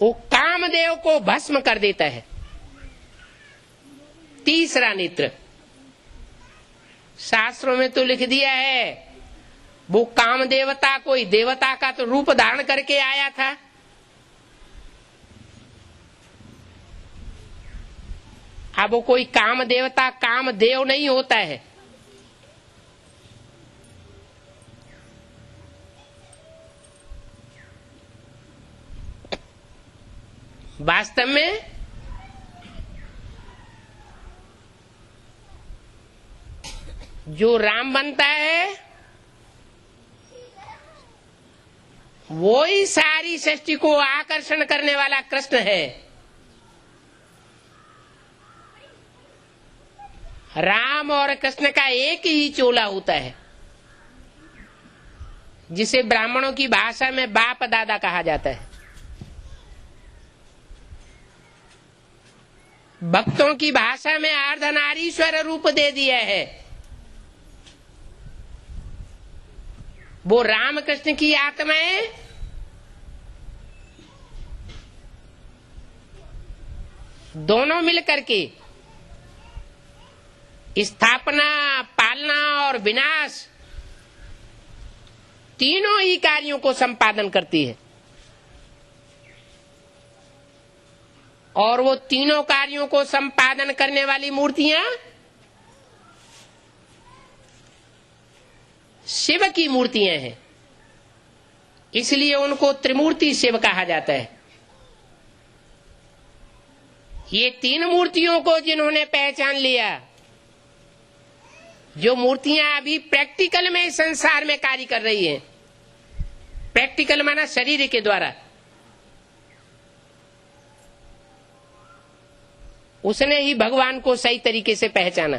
Speaker 1: वो कामदेव को भस्म कर देता है। तीसरा नेत्र शास्त्रों में तो लिख दिया है, वो काम देवता कोई देवता का तो रूप धारण करके आया था। अब वो कोई काम देवता कामदेव नहीं होता है। वास्तव में जो राम बनता है वो ही सारी सृष्टि को आकर्षण करने वाला कृष्ण है। राम और कृष्ण का एक ही चोला होता है, जिसे ब्राह्मणों की भाषा में बाप दादा कहा जाता है। भक्तों की भाषा में अर्धनारीश्वर रूप दे दिया है। वो रामकृष्ण की आत्माएं दोनों मिलकर के स्थापना, पालना और विनाश तीनों ही कार्यों को संपादन करती है। और वो तीनों कार्यों को संपादन करने वाली मूर्तियां शिव की मूर्तियां हैं, इसलिए उनको त्रिमूर्ति शिव कहा जाता है। ये तीन मूर्तियों को जिन्होंने पहचान लिया, जो मूर्तियां अभी प्रैक्टिकल में संसार में कार्य कर रही हैं, प्रैक्टिकल माना शरीर के द्वारा, उसने ही भगवान को सही तरीके से पहचाना।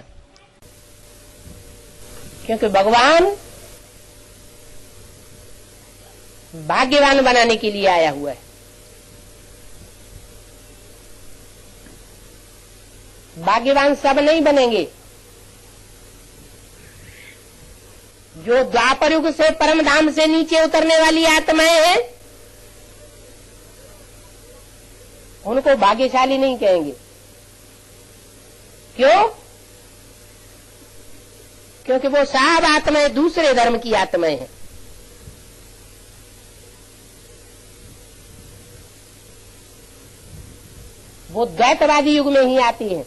Speaker 1: क्योंकि भगवान भाग्यवान बनाने के लिए आया हुआ है। भाग्यवान सब नहीं बनेंगे। जो द्वापर युग से परम धाम से नीचे उतरने वाली आत्माएं हैं, उनको भाग्यशाली नहीं कहेंगे। क्यों? क्योंकि वो सब आत्माएं दूसरे धर्म की आत्माएं हैं। वो द्वैतवादी युग में ही आती है,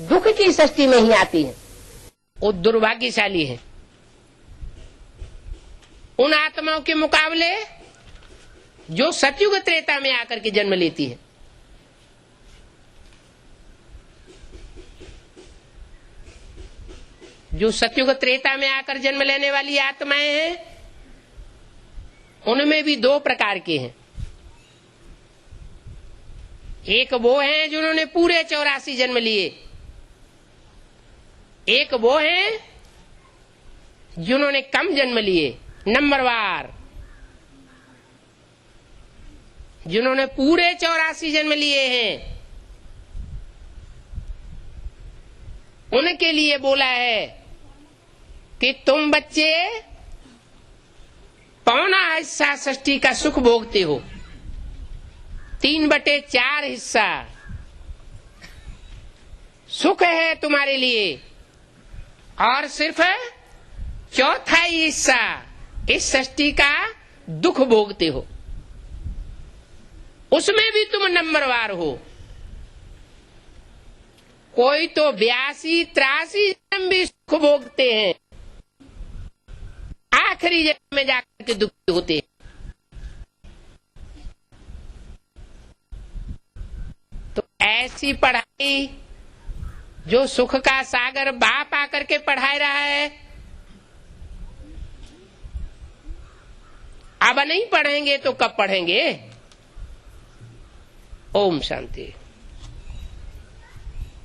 Speaker 1: दुख की सृष्टि में ही आती है। वो दुर्भाग्यशाली है उन आत्माओं के मुकाबले जो सतयुग त्रेता में आकर के जन्म लेती है। जो सतयुग त्रेता में आकर जन्म लेने वाली आत्माएं हैं, उनमें भी दो प्रकार के हैं। एक वो हैं जिन्होंने पूरे 84 जन्म लिए, एक वो हैं जिन्होंने कम जन्म लिए, नंबरवार, जिन्होंने पूरे 84 जन्म लिए हैं। उनके लिए बोला है कि तुम बच्चे पौना हिस्सा सृष्टि का सुख भोगते हो, 3/4 हिस्सा सुख है तुम्हारे लिए, और सिर्फ चौथाई हिस्सा इस सृष्टि का दुख भोगते हो। उसमें भी तुम नंबरवार हो। कोई तो 82-83 जन्म भी सुख भोगते हैं, आखिरी जन्म में जाकर के दुखी होते हैं। तो ऐसी पढ़ाई जो सुख का सागर बाप आकर के पढ़ा रहा है, अब नहीं पढ़ेंगे तो कब पढ़ेंगे? ओम शांति।